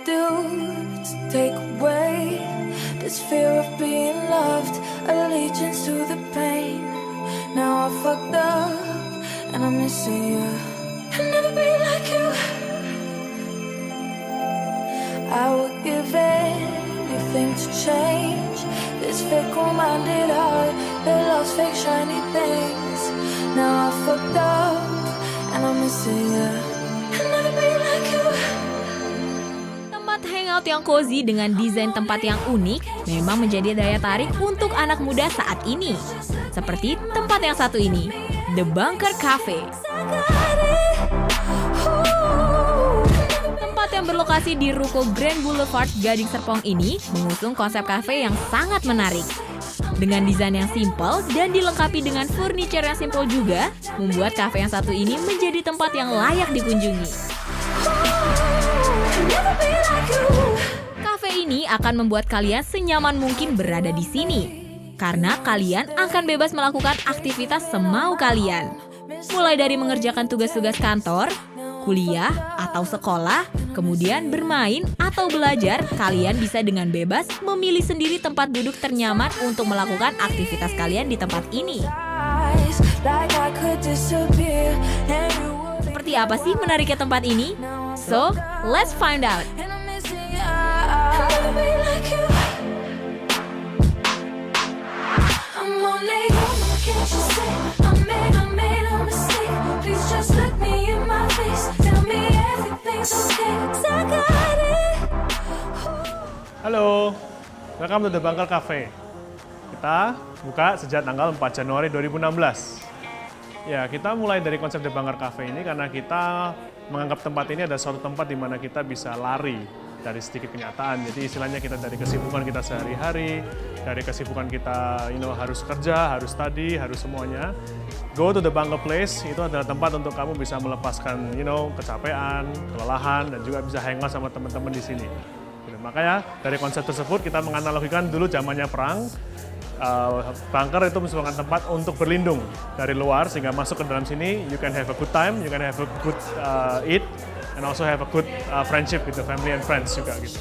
do to take away this fear of being loved, allegiance to the pain. Now I fucked up and I'm missing you. I'll never be like you. I would give anything to change this fickle-minded heart that loves fake shiny things. Now I fucked up and I'm missing you. I'll never be like you. Tempat hangout yang cozy dengan desain tempat yang unik memang menjadi daya tarik untuk anak muda saat ini. Seperti tempat yang satu ini, The Bunker Cafe. Tempat yang berlokasi di Ruko Grand Boulevard Gading Serpong ini mengusung konsep kafe yang sangat menarik. Dengan desain yang simpel dan dilengkapi dengan furniture yang simpel juga, membuat kafe yang satu ini menjadi tempat yang layak dikunjungi. Kafe ini akan membuat kalian senyaman mungkin berada di sini, karena kalian akan bebas melakukan aktivitas semau kalian. Mulai dari mengerjakan tugas-tugas kantor, kuliah, atau sekolah, kemudian bermain atau belajar, kalian bisa dengan bebas memilih sendiri tempat duduk ternyaman untuk melakukan aktivitas kalian di tempat ini. Seperti apa sih menariknya tempat ini? So, let's find out! Halo, welcome to The Bunker Cafe. Kita buka sejak tanggal 4 Januari 2016. Ya, kita mulai dari konsep The Bunker Cafe ini karena kita menganggap tempat ini ada suatu tempat di mana kita bisa lari dari sedikit kenyataan. Jadi istilahnya kita dari kesibukan kita sehari-hari, dari kesibukan kita harus kerja, harus study, harus semuanya. Go to the Bunker Place, itu adalah tempat untuk kamu bisa melepaskan kecapean, kelelahan, dan juga bisa hangout sama teman-teman di sini. Makanya dari konsep tersebut kita menganalogikan dulu zamannya perang, bunker itu merupakan tempat untuk berlindung dari luar, sehingga masuk ke dalam sini, you can have a good time, you can have a good eat, and also have a good friendship with the family and friends juga gitu.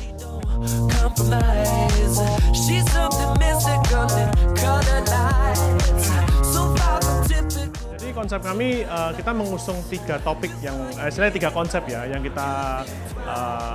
Jadi konsep kami, kita mengusung 3 topik yang, istilahnya 3 konsep ya, yang kita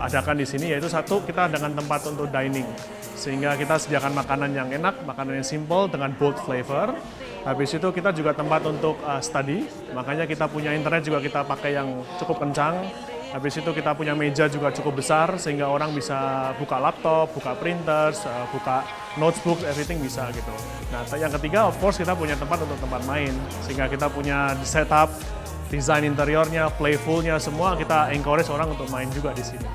adakan di sini, yaitu satu, kita adakan tempat untuk dining, sehingga kita sediakan makanan yang enak, makanan yang simple dengan bold flavor. Habis itu kita juga tempat untuk study, makanya kita punya internet juga kita pakai yang cukup kencang. Habis itu kita punya meja juga cukup besar, sehingga orang bisa buka laptop, buka printers, buka notebook, everything bisa gitu. Nah, yang ketiga, of course, kita punya tempat untuk tempat main, sehingga kita punya setup, desain interiornya, playfulnya, semua kita encourage orang untuk main juga di sini.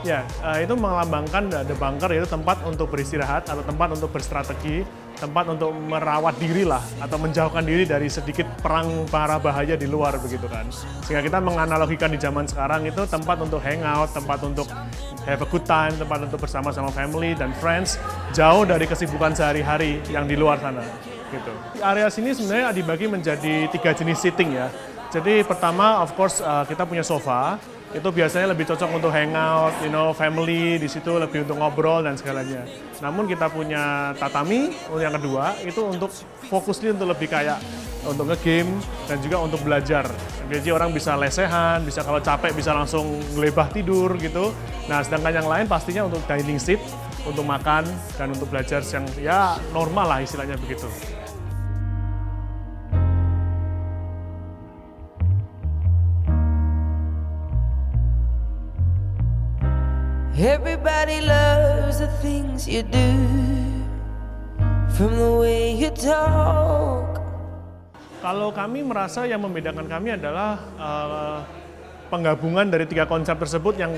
Ya, itu melambangkan The Bunker, yaitu tempat untuk beristirahat atau tempat untuk berstrategi, tempat untuk merawat diri lah, atau menjauhkan diri dari sedikit perang para bahaya di luar begitu kan. Sehingga kita menganalogikan di zaman sekarang itu tempat untuk hangout, tempat untuk have a good time, tempat untuk bersama-sama family dan friends, jauh dari kesibukan sehari-hari yang di luar sana. Gitu. Area sini sebenarnya dibagi menjadi 3 jenis seating ya. Jadi pertama, of course, kita punya sofa. Itu biasanya lebih cocok untuk hangout, family di situ, lebih untuk ngobrol dan segalanya. Namun kita punya tatami, yang kedua itu untuk fokusnya untuk lebih kayak untuk nge-game dan juga untuk belajar. Jadi orang bisa lesehan, bisa kalau capek bisa langsung ngelebah tidur gitu. Nah, sedangkan yang lain pastinya untuk dining seat, untuk makan dan untuk belajar yang ya normal lah istilahnya begitu. Everybody loves the things you do, from the way you talk. Kalau kami merasa yang membedakan kami adalah penggabungan dari 3 konsep tersebut yang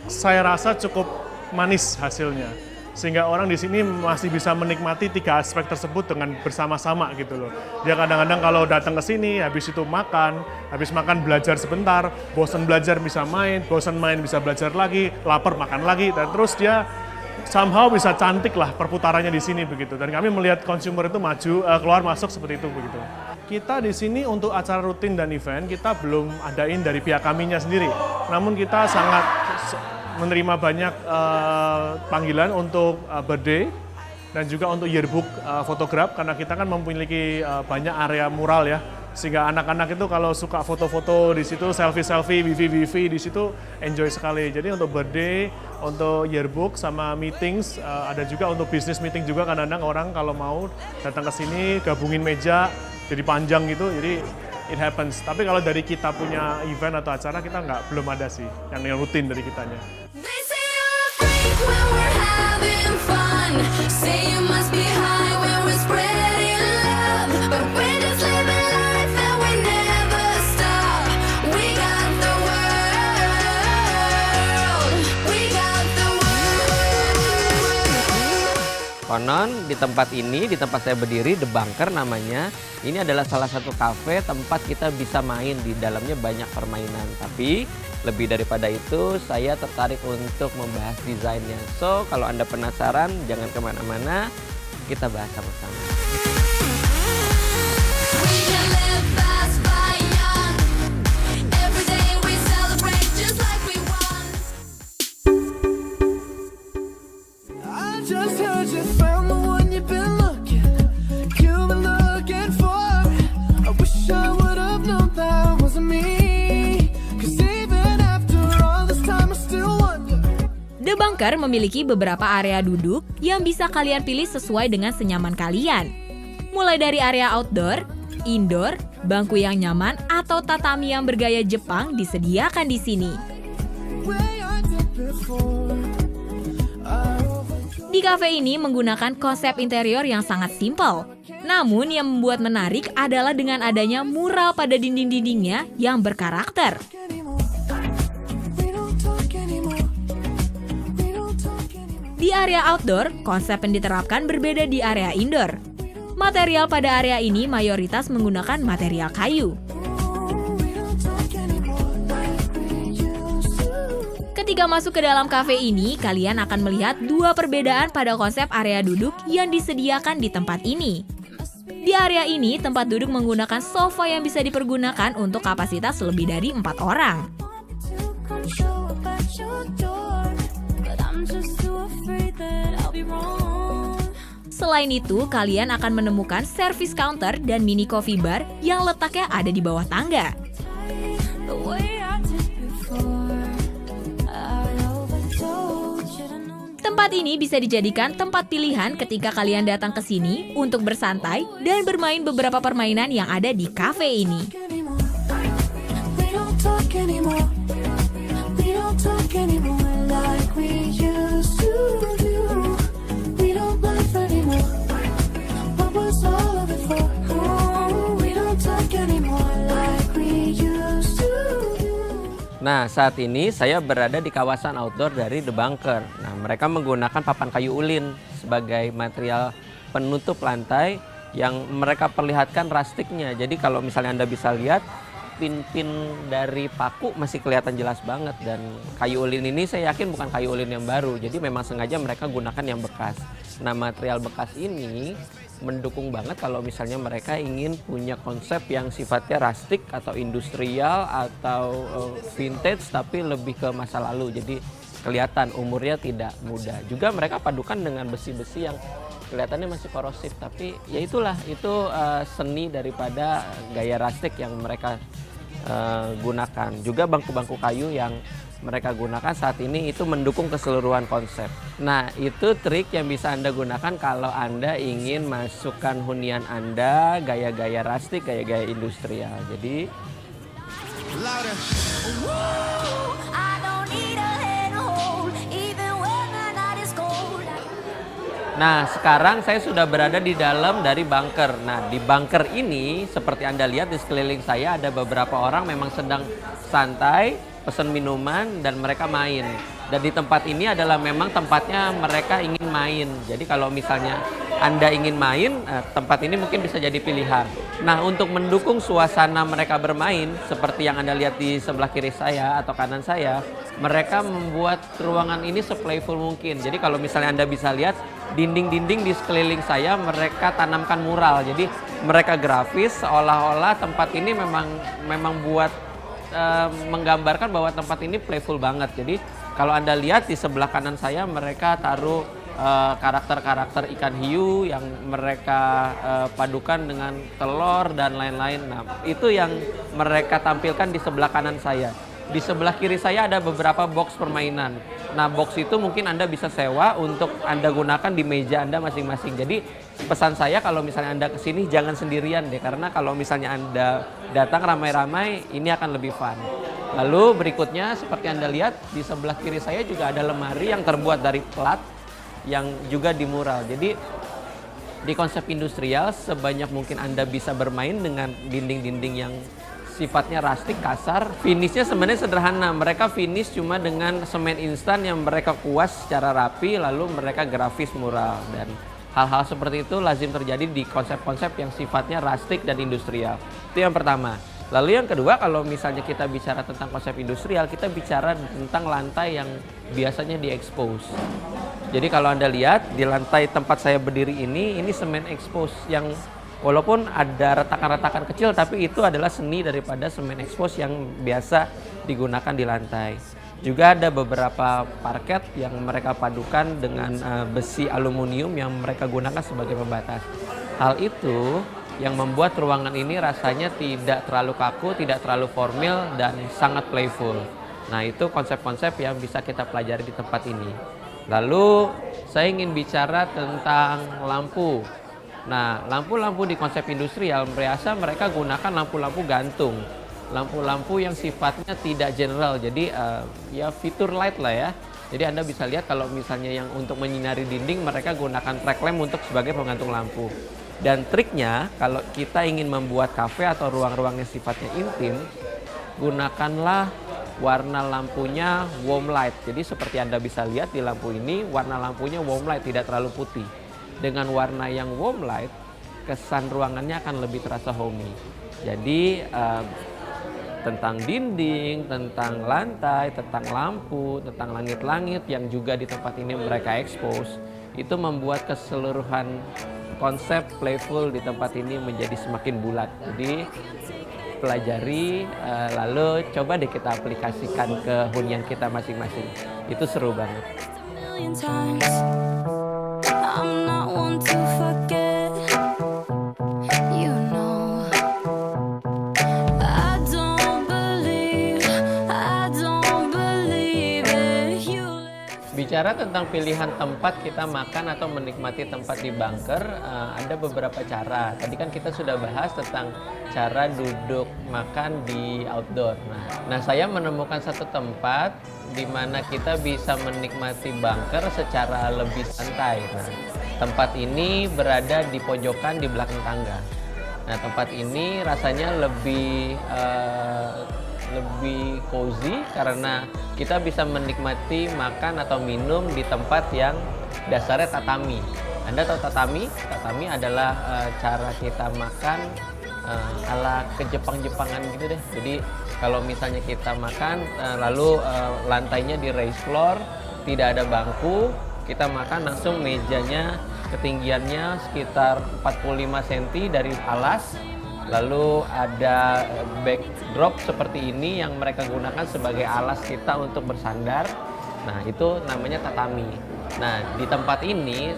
saya rasa cukup manis hasilnya. Sehingga orang di sini masih bisa menikmati 3 aspek tersebut dengan bersama-sama gitu loh. Dia kadang-kadang kalau datang ke sini, habis itu makan, habis makan belajar sebentar, bosan belajar bisa main, bosan main bisa belajar lagi, lapar makan lagi, dan terus dia somehow bisa cantik lah perputarannya di sini begitu. Dan kami melihat consumer itu maju, keluar masuk seperti itu begitu. Kita di sini untuk acara rutin dan event, kita belum adain dari pihak kaminya sendiri. Namun kita sangat menerima banyak panggilan untuk birthday dan juga untuk yearbook fotograf, karena kita kan memiliki banyak area mural ya. Sehingga anak-anak itu kalau suka foto-foto di situ, selfie-selfie, wifi-wifi di situ enjoy sekali. Jadi untuk birthday, untuk yearbook sama meetings, ada juga untuk business meeting juga kadang-kadang orang kalau mau datang ke sini gabungin meja jadi panjang gitu. Jadi it happens. Tapi kalau dari kita punya event atau acara kita belum ada sih yang rutin dari kitanya. They say you're afraid when we're having fun. Say you must be high when we're spreading love. But we're just living life and we never stop. We got the world. We got the world. Konon di tempat ini, di tempat saya berdiri, The Bunker namanya, ini adalah salah satu kafe tempat kita bisa main. Di dalamnya banyak permainan, tapi lebih daripada itu saya tertarik untuk membahas desainnya. So kalau Anda penasaran, jangan kemana-mana, kita bahas sama-sama. We can live fast, fly young. Every day we celebrate just like we won. I just heard you found the one you've been looking for. I wish I would have known that wasn't me. 'Cause even after all this time I still wonder. The Bunker memiliki beberapa area duduk yang bisa kalian pilih sesuai dengan senyaman kalian. Mulai dari area outdoor, indoor, bangku yang nyaman, atau tatami yang bergaya Jepang disediakan di sini. Way I did before. Di kafe ini menggunakan konsep interior yang sangat simpel. Namun yang membuat menarik adalah dengan adanya mural pada dinding-dindingnya yang berkarakter. We don't talk anymore. We don't talk anymore. Di area outdoor, konsep yang diterapkan berbeda di area indoor. Material pada area ini mayoritas menggunakan material kayu. We don't talk anymore like we used to. Ketika masuk ke dalam kafe ini, kalian akan melihat dua perbedaan pada konsep area duduk yang disediakan di tempat ini. Di area ini, tempat duduk menggunakan sofa yang bisa dipergunakan untuk kapasitas lebih dari 4 orang. To come show up at your door, but I'm just too afraid that I'll be wrong. Selain itu, kalian akan menemukan service counter dan mini coffee bar yang letaknya ada di bawah tangga. The way I did before, I overtold, should've known. Tempat ini bisa dijadikan tempat pilihan ketika kalian datang ke sini untuk bersantai dan bermain beberapa permainan yang ada di kafe ini. Anymore. We don't talk anymore. We don't talk anymore like we used to do. We don't laugh anymore. What was all of it for? Oh, we don't talk anymore like we used to do. Nah, saat ini saya berada di kawasan outdoor dari The Bunker. Nah, mereka menggunakan papan kayu ulin sebagai material penutup lantai yang mereka perlihatkan rustiknya. Jadi kalau misalnya Anda bisa lihat, pin-pin dari paku masih kelihatan jelas banget. Dan kayu ulin ini saya yakin bukan kayu ulin yang baru. Jadi memang sengaja mereka gunakan yang bekas. Nah, material bekas ini mendukung banget kalau misalnya mereka ingin punya konsep yang sifatnya rustic atau industrial atau vintage tapi lebih ke masa lalu. Jadi kelihatan umurnya tidak muda. Juga mereka padukan dengan besi-besi yang kelihatannya masih korosif, tapi ya itulah, itu seni daripada gaya rustic yang mereka gunakan. Juga bangku-bangku kayu yang mereka gunakan saat ini itu mendukung keseluruhan konsep. Nah, itu trik yang bisa Anda gunakan kalau Anda ingin masukkan hunian Anda gaya-gaya rustic, gaya-gaya industrial. Jadi I don't need a hand to hold, even when the night is cold. nah, sekarang saya sudah berada di dalam dari bunker. Nah, di bunker ini seperti Anda lihat di sekeliling saya ada beberapa orang memang sedang santai, pesan minuman dan mereka main. Dan di tempat ini adalah memang tempatnya mereka ingin main. Jadi kalau misalnya Anda ingin main, tempat ini mungkin bisa jadi pilihan. Nah, untuk mendukung suasana mereka bermain, seperti yang Anda lihat di sebelah kiri saya atau kanan saya, mereka membuat ruangan ini se-playful mungkin. Jadi kalau misalnya Anda bisa lihat, dinding-dinding di sekeliling saya mereka tanamkan mural. Jadi mereka grafis seolah-olah tempat ini memang buat menggambarkan bahwa tempat ini playful banget. Jadi kalau Anda lihat di sebelah kanan saya mereka taruh karakter-karakter ikan hiu yang mereka padukan dengan telur dan lain-lain. Nah, itu yang mereka tampilkan di sebelah kanan saya. Di sebelah kiri saya ada beberapa box permainan. Nah, box itu mungkin Anda bisa sewa untuk Anda gunakan di meja Anda masing-masing. Jadi pesan saya kalau misalnya Anda kesini jangan sendirian deh, karena kalau misalnya Anda datang ramai-ramai ini akan lebih fun. Lalu berikutnya seperti Anda lihat di sebelah kiri saya juga ada lemari yang terbuat dari plat yang juga di mural. Jadi di konsep industrial sebanyak mungkin Anda bisa bermain dengan dinding-dinding yang sifatnya rustic, kasar. Finishnya sebenarnya sederhana. Mereka finish cuma dengan semen instan yang mereka kuas secara rapi, lalu mereka grafis mural. Dan hal-hal seperti itu lazim terjadi di konsep-konsep yang sifatnya rustic dan industrial. Itu yang pertama. Lalu yang kedua, kalau misalnya kita bicara tentang konsep industrial, kita bicara tentang lantai yang biasanya di-expose. Jadi kalau Anda lihat di lantai tempat saya berdiri ini semen expose yang walaupun ada retakan-retakan kecil, tapi itu adalah seni daripada semen expose yang biasa digunakan di lantai. Juga ada beberapa parket yang mereka padukan dengan besi aluminium yang mereka gunakan sebagai pembatas. Hal itu yang membuat ruangan ini rasanya tidak terlalu kaku, tidak terlalu formal, dan sangat playful. Nah, itu konsep-konsep yang bisa kita pelajari di tempat ini. Lalu saya ingin bicara tentang lampu. Nah, lampu-lampu di konsep industrial biasa mereka gunakan lampu-lampu gantung. Lampu-lampu yang sifatnya tidak general, jadi ya fitur light lah ya. Jadi Anda bisa lihat kalau misalnya yang untuk menyinari dinding mereka gunakan track lamp untuk sebagai penggantung lampu. Dan triknya kalau kita ingin membuat kafe atau ruang-ruang yang sifatnya intim, gunakanlah warna lampunya warm light. Jadi seperti Anda bisa lihat di lampu ini, warna lampunya warm light, tidak terlalu putih. Dengan warna yang warm light, kesan ruangannya akan lebih terasa homey. Jadi tentang dinding, tentang lantai, tentang lampu, tentang langit-langit yang juga di tempat ini mereka expose, itu membuat keseluruhan konsep playful di tempat ini menjadi semakin bulat. Jadi pelajari, lalu coba deh kita aplikasikan ke hunian kita masing-masing. Itu seru banget. million times. I'm not one to forget. You know, I don't believe it. You left. Bicara tentang pilihan tempat kita makan atau menikmati tempat di bunker, ada beberapa cara. Tadi kan kita sudah bahas tentang cara duduk makan di outdoor. Nah, saya menemukan satu tempat di mana kita bisa menikmati bunker secara lebih santai. Nah, tempat ini berada di pojokan di belakang tangga. Nah, tempat ini rasanya lebih cozy karena kita bisa menikmati makan atau minum di tempat yang dasarnya tatami. Anda tahu tatami? Tatami adalah cara kita makan ala kejepang-jepangan gitu deh. Jadi kalau misalnya kita makan lalu lantainya di raised floor, tidak ada bangku, kita makan langsung mejanya ketinggiannya sekitar 45 cm dari alas. Lalu ada backdrop seperti ini yang mereka gunakan sebagai alas kita untuk bersandar. Nah, itu namanya tatami. Nah, di tempat ini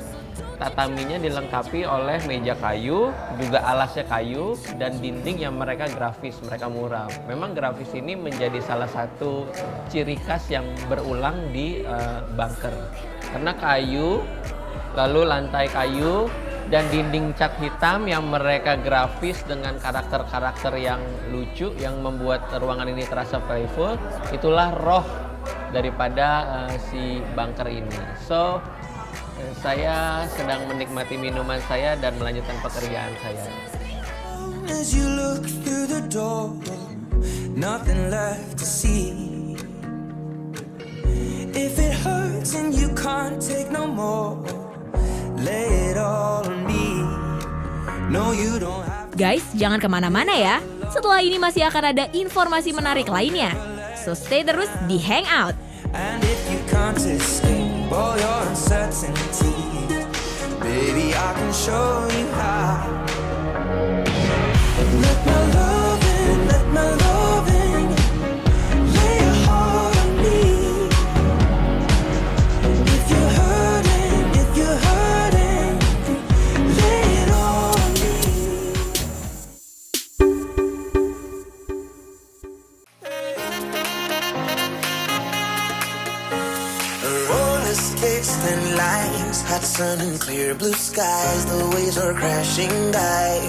tataminya dilengkapi oleh meja kayu, juga alasnya kayu, dan dinding yang mereka grafis, mereka mural. Memang grafis ini menjadi salah satu ciri khas yang berulang di bunker. Karena kayu, lalu lantai kayu, dan dinding cat hitam yang mereka grafis dengan karakter-karakter yang lucu yang membuat ruangan ini terasa playful, itulah roh daripada si bunker ini. So, saya sedang menikmati minuman saya dan melanjutkan pekerjaan saya. As you look through the door, nothing left to see. If it hurts and you can't take no more, lay it all on me. No, you don't have. Guys, jangan kemana-mana ya. Setelah ini masih akan ada informasi menarik lainnya. So stay terus di Hangout. And if you can't escape all your uncertainty, Baby, I can show you how. Let my loving lay your heart on me. If you're hurting, lay it all on me. Roller skates, thin lines, hot sun and clear blue skies. The waves are crashing by.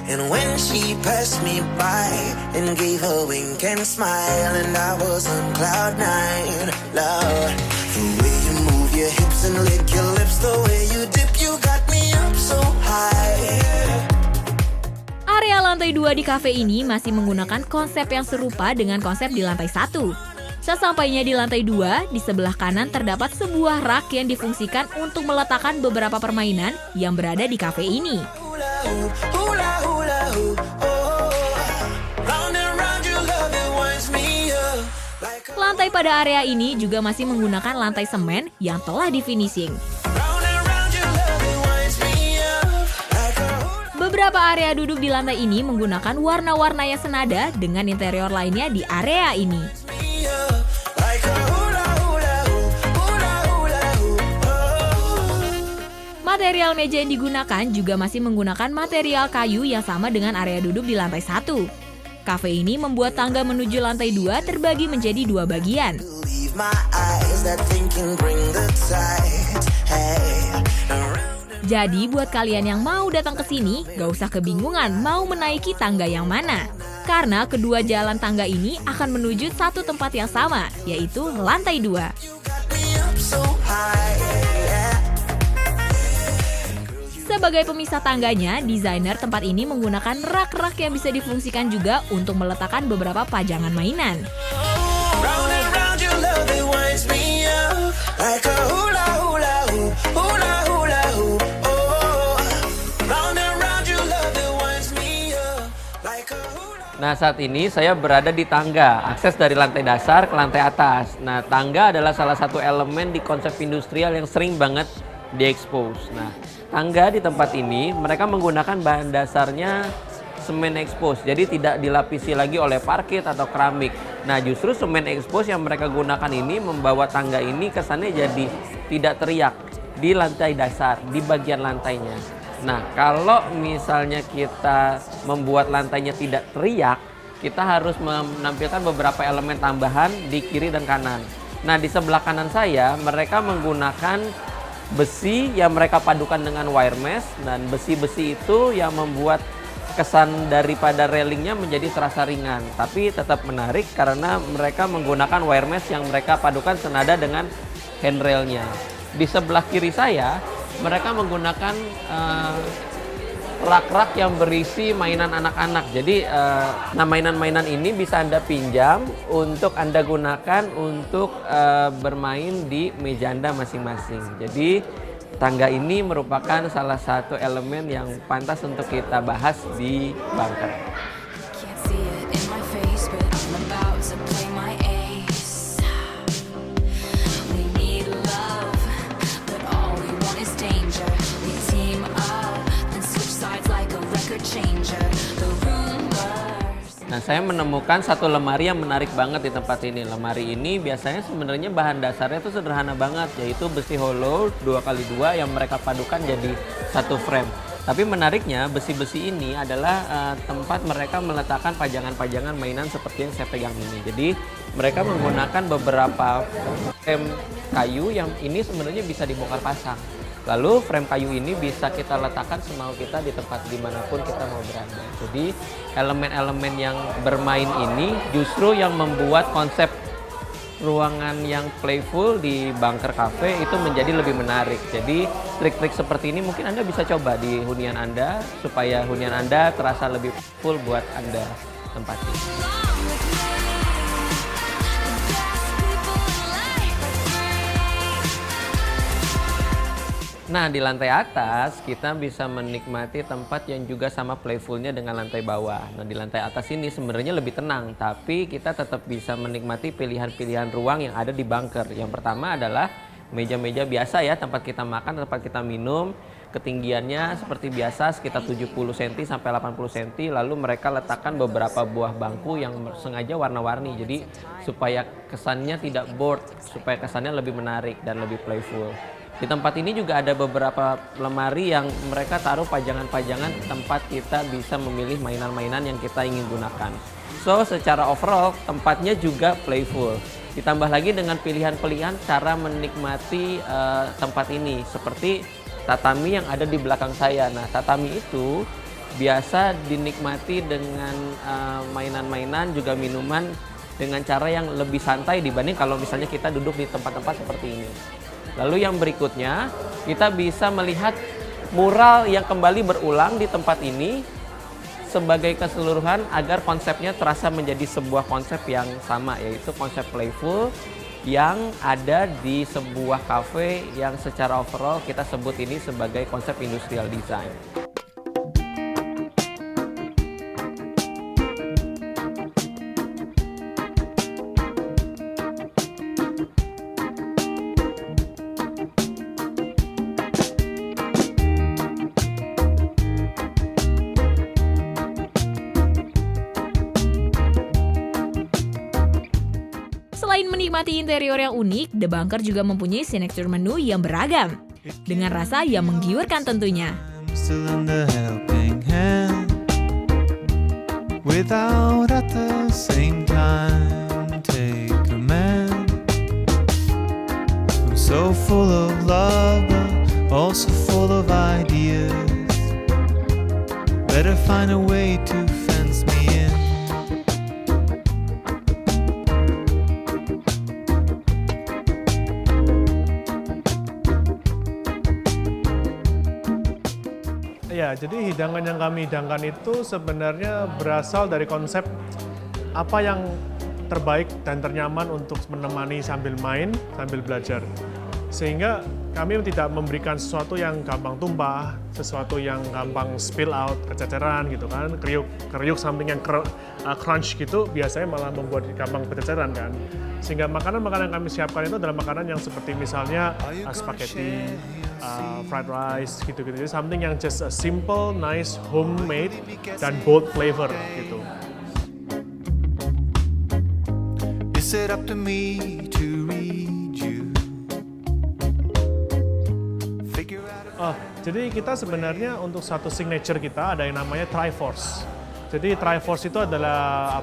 And when she passed me by and gave a wink and smile, and I was on cloud nine, Lord, the way you move your hips and lick your lips, the way you dip, you got me up so high. Area lantai 2 di kafe ini masih menggunakan konsep yang serupa dengan konsep di lantai 1. Sesampainya di lantai 2, di sebelah kanan terdapat sebuah rak yang difungsikan untuk meletakkan beberapa permainan yang berada di kafe ini. Hula hoop, hula hula hoop, oh. Round and round your love, it winds me up like a Lantai pada area ini juga masih menggunakan lantai semen yang telah di-finishing. round and round your love, it winds me up like a hula. Beberapa area duduk di lantai ini menggunakan warna-warna yang senada dengan interior lainnya di area ini. Me up like a hula hula hoop, hula hula hoop, oh. Material meja yang digunakan juga masih menggunakan material kayu yang sama dengan area duduk di lantai 1. Kafe ini membuat tangga menuju lantai 2 terbagi menjadi 2 bagian. Believe my eyes, that thing can bring the tide. Hey, around and Jadi buat kalian yang mau datang ke sini, gak usah kebingungan mau menaiki tangga yang mana. Karena kedua jalan tangga ini akan menuju satu tempat yang sama, yaitu lantai 2. you got me up so high. Yeah. Sebagai pemisah tangganya, desainer tempat ini menggunakan rak-rak yang bisa difungsikan juga untuk meletakkan beberapa pajangan mainan. Round and round your love, it winds me up like a hula hula hoop, hula hula hoop, oh. Round and round your love, it winds me up like a hula. Nah, saat ini saya berada di tangga, akses dari lantai dasar ke lantai atas. Nah, tangga adalah salah satu elemen di konsep industrial yang sering banget diekspos. Nah, tangga di tempat ini mereka menggunakan bahan dasarnya semen ekspos, jadi tidak dilapisi lagi oleh parket atau keramik. Nah, justru semen ekspos yang mereka gunakan ini membawa tangga ini kesannya jadi tidak teriak di lantai dasar, di bagian lantainya. Nah, kalau misalnya kita membuat lantainya tidak teriak, kita harus menampilkan beberapa elemen tambahan di kiri dan kanan. Nah, di sebelah kanan saya, mereka menggunakan besi yang mereka padukan dengan wire mesh, dan besi-besi itu yang membuat kesan daripada railingnya menjadi terasa ringan, tapi tetap menarik karena mereka menggunakan wire mesh yang mereka padukan senada dengan handrailnya. Di sebelah kiri saya, mereka menggunakan rak-rak yang berisi mainan anak-anak. Jadi mainan-mainan ini bisa Anda pinjam untuk Anda gunakan untuk bermain di meja Anda masing-masing. Jadi tangga ini merupakan salah satu elemen yang pantas untuk kita bahas di bunker. Can't see it in my face, but I'm about to play my ace. We need love, but all we want is danger. We team up and switch sides like a record changer. The rumors. Nah, saya menemukan satu lemari yang menarik banget di tempat ini. Lemari ini biasanya sebenarnya bahan dasarnya itu sederhana banget, yaitu besi hollow 2x2 yang mereka padukan jadi satu frame. Tapi menariknya, besi-besi ini adalah tempat mereka meletakkan pajangan-pajangan mainan seperti yang saya pegang ini. Jadi mereka menggunakan beberapa frame kayu yang ini sebenarnya bisa dibongkar pasang. Lalu frame kayu ini bisa kita letakkan semau kita di tempat dimanapun kita mau berada. Jadi elemen-elemen yang bermain ini justru yang membuat konsep ruangan yang playful di bunker cafe itu menjadi lebih menarik. Jadi trik-trik seperti ini mungkin Anda bisa coba di hunian Anda supaya hunian Anda terasa lebih full buat Anda tempati. Nah, di lantai atas kita bisa menikmati tempat yang juga sama playfulnya dengan lantai bawah. Nah, di lantai atas ini sebenarnya lebih tenang, tapi kita tetap bisa menikmati pilihan-pilihan ruang yang ada di bunker. Yang pertama adalah meja-meja biasa ya, tempat kita makan, tempat kita minum. Ketinggiannya seperti biasa sekitar 70 cm sampai 80 cm. Lalu mereka letakkan beberapa buah bangku yang sengaja warna-warni. Jadi supaya kesannya tidak bored, supaya kesannya lebih menarik dan lebih playful. Di tempat ini juga ada beberapa lemari yang mereka taruh pajangan-pajangan tempat kita bisa memilih mainan-mainan yang kita ingin gunakan. So, secara overall tempatnya juga playful. Ditambah lagi dengan pilihan-pilihan cara menikmati tempat ini, seperti tatami yang ada di belakang saya. Nah, tatami itu biasa dinikmati dengan mainan-mainan juga minuman dengan cara yang lebih santai dibanding kalau misalnya kita duduk di tempat-tempat seperti ini. Lalu yang berikutnya, kita bisa melihat mural yang kembali berulang di tempat ini sebagai keseluruhan agar konsepnya terasa menjadi sebuah konsep yang sama, yaitu konsep playful yang ada di sebuah cafe yang secara overall kita sebut ini sebagai konsep industrial design. Selain menikmati interior yang unik, The Bunker juga mempunyai signature menu yang beragam, dengan rasa yang menggiurkan tentunya. Still in the helping hand, without at the same time take command. I'm so full of love, but also full of ideas. Better find a way to fence me in. Ya, jadi hidangan yang kami hidangkan itu sebenarnya berasal dari konsep apa yang terbaik dan ternyaman untuk menemani sambil main, sambil belajar. Sehingga kami tidak memberikan sesuatu yang gampang tumpah, sesuatu yang gampang spill out, kececeran gitu kan, kriuk samping yang crunch gitu, biasanya malah membuat gampang kececeran kan. Sehingga makanan-makanan yang kami siapkan itu adalah makanan yang seperti misalnya spaghetti, fried rice gitu-gitu. Jadi something yang just a simple, nice, homemade, dan bold flavor gitu. Is it up to me to read you? Figure out Jadi kita sebenarnya untuk satu signature kita ada yang namanya Triforce. Jadi Triforce itu adalah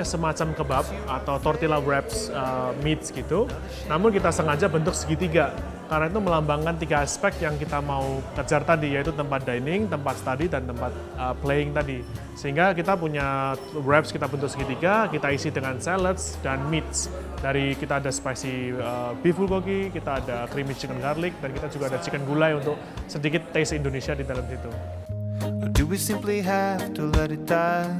semacam kebab atau tortilla wraps meats gitu. Namun kita sengaja bentuk segitiga karena itu melambangkan 3 aspek yang kita mau kejar tadi, yaitu tempat dining, tempat study, dan tempat playing tadi. Sehingga kita punya wraps kita bentuk segitiga, kita isi dengan salads dan meats. Dari kita ada spicy beef bulgogi, kita ada creamy chicken garlic, dan kita juga ada chicken gulai untuk sedikit taste Indonesia di dalam situ. or do we simply have to let it die?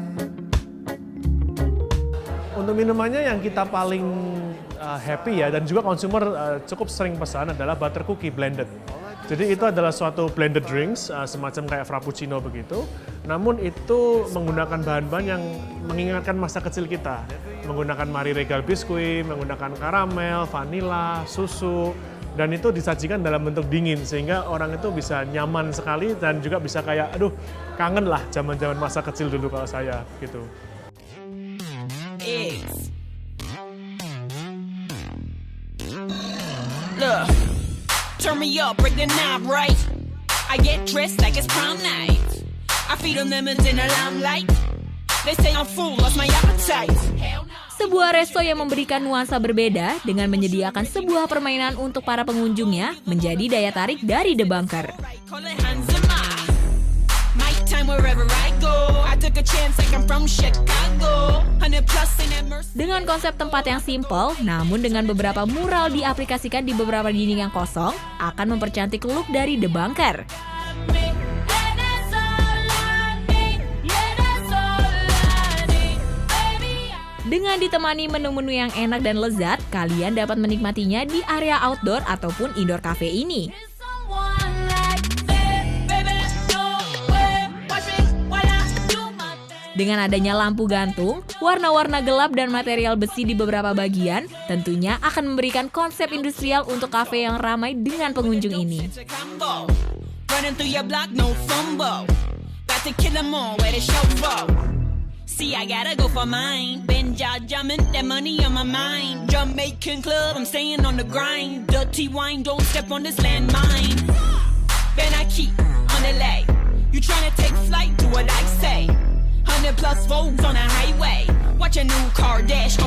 Untuk minumannya yang kita paling happy ya, dan juga konsumer cukup sering pesan adalah butter cookie blended. Jadi itu adalah suatu blended drinks, semacam kayak frappuccino begitu. Namun itu menggunakan bahan-bahan yang mengingatkan masa kecil kita. Menggunakan Marie Regal biskuit, menggunakan karamel, vanila, susu. Dan itu disajikan dalam bentuk dingin, sehingga orang itu bisa nyaman sekali dan juga bisa kayak, aduh kangen lah zaman-zaman masa kecil dulu kalau saya gitu. Look, turn me up, break the knob right. I get dressed like it's prom night. I feed on lemons in the limelight. They say I'm full, lost my appetite. Hell no. Sebuah resto yang memberikan nuansa berbeda dengan menyediakan sebuah permainan untuk para pengunjungnya menjadi daya tarik dari The Bunker. Call it Hanzima. My time wherever I go. I took a chance like I'm from Chicago. 100 plus in immersive. Dengan konsep tempat yang simple, namun dengan beberapa mural diaplikasikan di beberapa dinding yang kosong, akan mempercantik look dari The Bunker. Dengan ditemani menu-menu yang enak dan lezat, kalian dapat menikmatinya di area outdoor ataupun indoor cafe ini. Dengan adanya lampu gantung, warna-warna gelap dan material besi di beberapa bagian tentunya akan memberikan konsep industrial untuk kafe yang ramai dengan pengunjung ini. Running through your block, no fumble. About to kill 'em all, where the show go. See, I gotta go for mine. Been jumping, that money on my mind. Jamaican club, I'm staying on the grind. Dirty wine, don't step on this landmine. Ben, I keep on the lay. You tryna take flight, do what I say. 100+ volts on the highway. Watch a new car dash